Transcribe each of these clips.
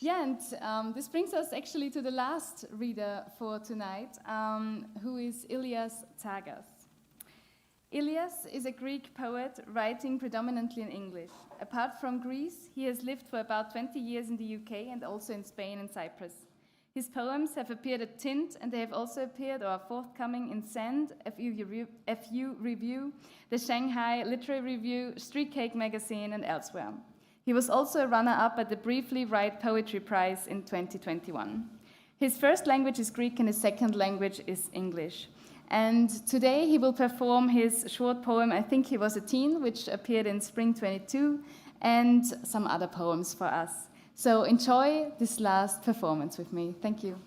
Yeah, and this brings us actually to the last reader for tonight, who is Ilias Tsagas. Ilias is a Greek poet writing predominantly in English. Apart from Greece, he has lived for about 20 years in the UK and also in Spain and Cyprus. His poems have appeared at Tint, and they have also appeared or are forthcoming in Send, FU Review, the Shanghai Literary Review, Streetcake magazine, and elsewhere. He was also a runner-up at the Briefly Write Poetry Prize in 2021. His first language is Greek and his second language is English. And today he will perform his short poem, I Think He Was a Teen, which appeared in Spring 22, and some other poems for us. So enjoy this last performance with me. Thank you.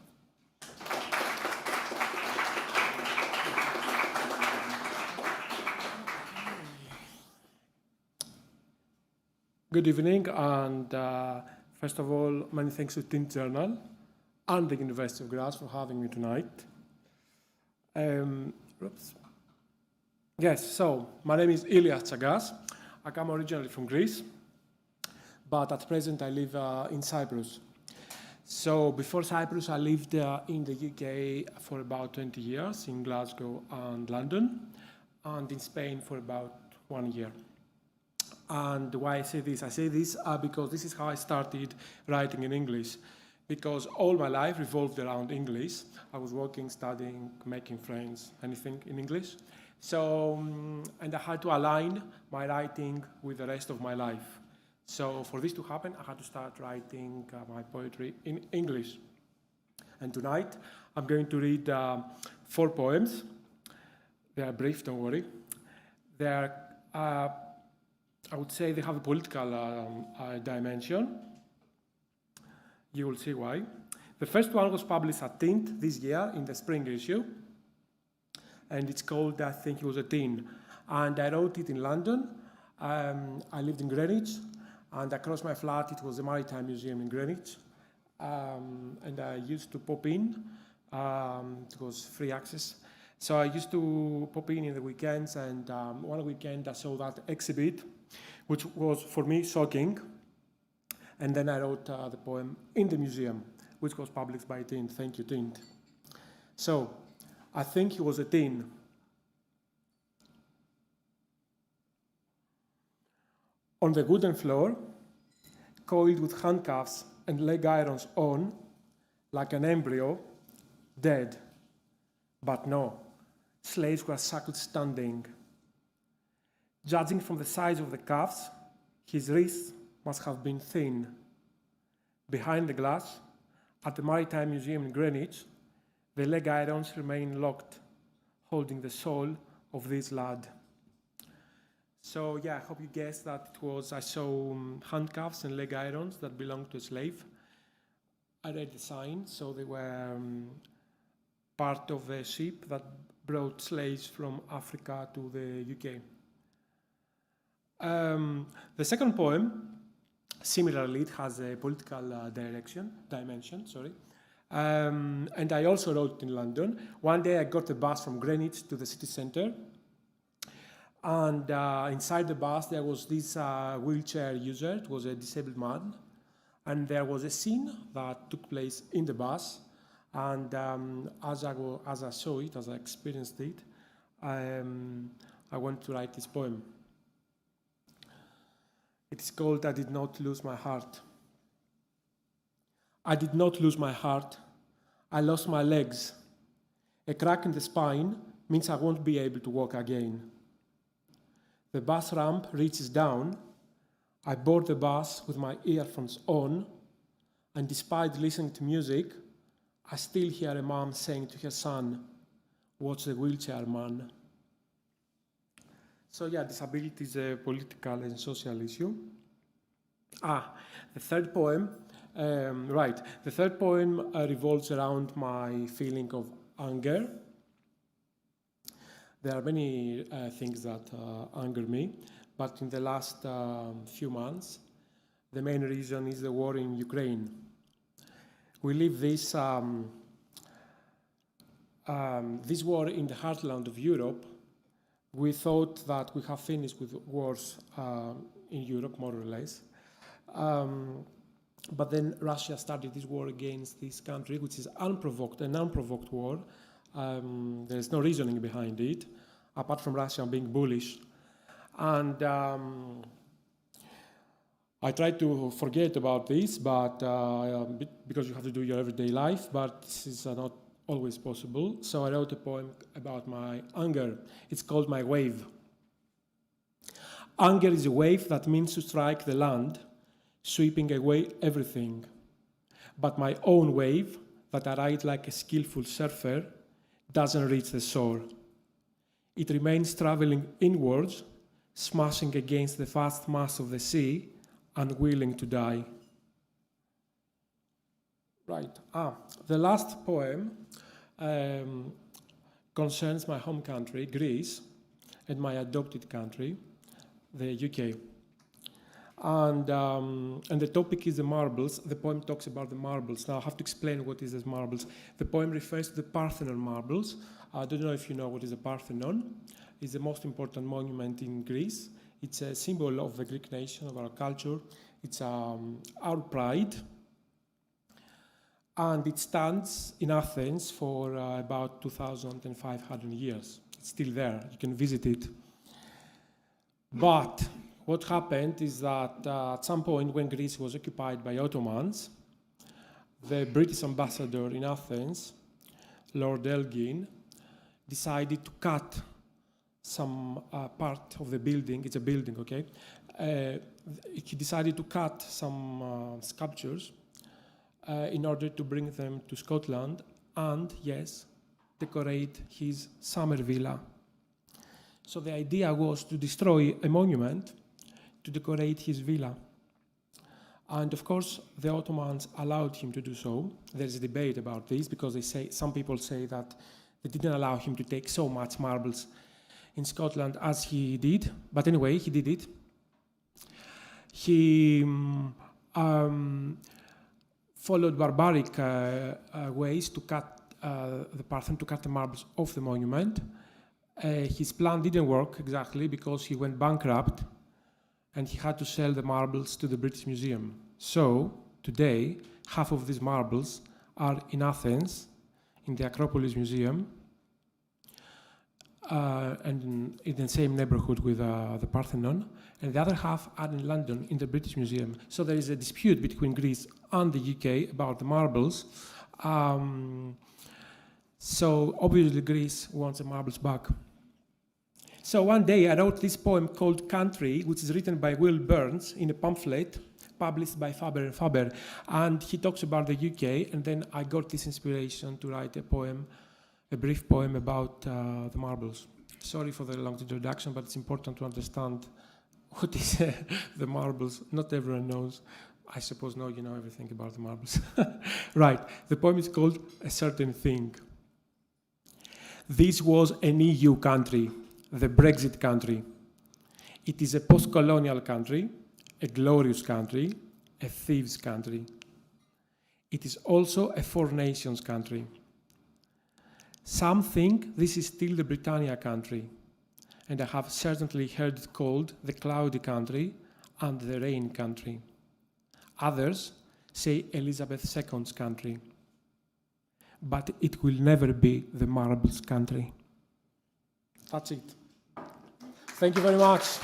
Good evening, and first of all, many thanks to Tint Journal and the University of Graz for having me tonight. Yes, so my name is Ilias Tsagas. I come originally from Greece, but at present I live in Cyprus. So before Cyprus, I lived in the UK for about 20 years, in Glasgow and London, and in Spain for about 1 year. And why I say this? I say this because this is how I started writing in English. Because all my life revolved around English. I was working, studying, making friends, anything in English. So, and I had to align my writing with the rest of my life. So for this to happen, I had to start writing my poetry in English. And tonight, I'm going to read 4 poems. They are brief, don't worry. They are I would say they have a political dimension. You will see why. The first one was published at Tint this year in the spring issue. And it's called I Think He Was a Teen. And I wrote it in London. I lived in Greenwich. And across my flat, it was the Maritime Museum in Greenwich. And I used to pop in. It was free access. So I used to pop in the weekends. And one weekend, I saw that exhibit, which was, for me, shocking. And then I wrote the poem in the museum, which was published by Tint. Thank you, Tint. So, I think he was a teen. On the wooden floor, coiled with handcuffs and leg irons on, like an embryo, dead. But no, slaves were shackled standing. Judging from the size of the cuffs, his wrists must have been thin. Behind the glass, at the Maritime Museum in Greenwich, the leg irons remain locked, holding the soul of this lad. So yeah, I hope you guessed that it was, I saw handcuffs and leg irons that belonged to a slave. I read the sign, so they were part of a ship that brought slaves from Africa to the UK. The second poem, similarly, it has a political dimension. And I also wrote in London. One day I got a bus from Greenwich to the city centre. And inside the bus there was this wheelchair user. It was a disabled man. And there was a scene that took place in the bus. And as I saw it, as I experienced it, I went to write this poem. It is called I Did Not Lose My Heart. I did not lose my heart. I lost my legs. A crack in the spine means I won't be able to walk again. The bus ramp reaches down. I board the bus with my earphones on, and despite listening to music, I still hear a mom saying to her son, "Watch the wheelchair man." So yeah, disability is a political and social issue. The third poem, The third poem revolves around my feeling of anger. There are many things that anger me, but in the last few months, the main reason is the war in Ukraine. We live this war in the heartland of Europe. We thought that we have finished with wars in Europe, more or less. But then Russia started this war against this country, which is an unprovoked war. There's no reasoning behind it, apart from Russia being bullish. And I try to forget about this, but because you have to do your everyday life, but this is not always possible. So I wrote a poem about my anger. It's called My Wave. Anger is a wave that means to strike the land, sweeping away everything. But my own wave, that I ride like a skillful surfer, doesn't reach the shore. It remains traveling inwards, smashing against the vast mass of the sea, unwilling to die. Right. The last poem concerns my home country, Greece, and my adopted country, the UK. And the topic is the marbles. The poem talks about the marbles. Now I have to explain what is the marbles. The poem refers to the Parthenon marbles. I don't know if you know what is a Parthenon. It's the most important monument in Greece. It's a symbol of the Greek nation, of our culture. It's our pride. And it stands in Athens for about 2,500 years. It's still there. You can visit it. But what happened is that at some point when Greece was occupied by Ottomans, the British ambassador in Athens, Lord Elgin, decided to cut some part of the building. It's a building, okay? He decided to cut some sculptures in order to bring them to Scotland and, yes, decorate his summer villa. So the idea was to destroy a monument to decorate his villa. And of course, the Ottomans allowed him to do so. There's a debate about this because some people say that they didn't allow him to take so much marbles in Scotland as he did. But anyway, he did it. He followed barbaric ways to cut the Parthenon, to cut the marbles off the monument. His plan didn't work exactly because he went bankrupt and he had to sell the marbles to the British Museum. So, today, half of these marbles are in Athens, in the Acropolis Museum, and in the same neighborhood with the Parthenon, and the other half are in London, in the British Museum. So there is a dispute between Greece and the UK about the marbles. So obviously Greece wants the marbles back. So one day I wrote this poem called Country, which is written by Will Burns in a pamphlet published by Faber and Faber. And he talks about the UK, and then I got this inspiration to write a poem, a brief poem about the marbles. Sorry for the long introduction, but it's important to understand what is the marbles. Not everyone knows. I suppose now you know everything about the marbles. Right, the poem is called A Certain Thing. This was an EU country, the Brexit country. It is a post-colonial country, a glorious country, a thieves' country. It is also a four nations country. Some think this is still the Britannia country, and I have certainly heard it called the cloudy country and the rain country. Others say Elizabeth II's country. But it will never be the marbles country. That's it. Thank you very much.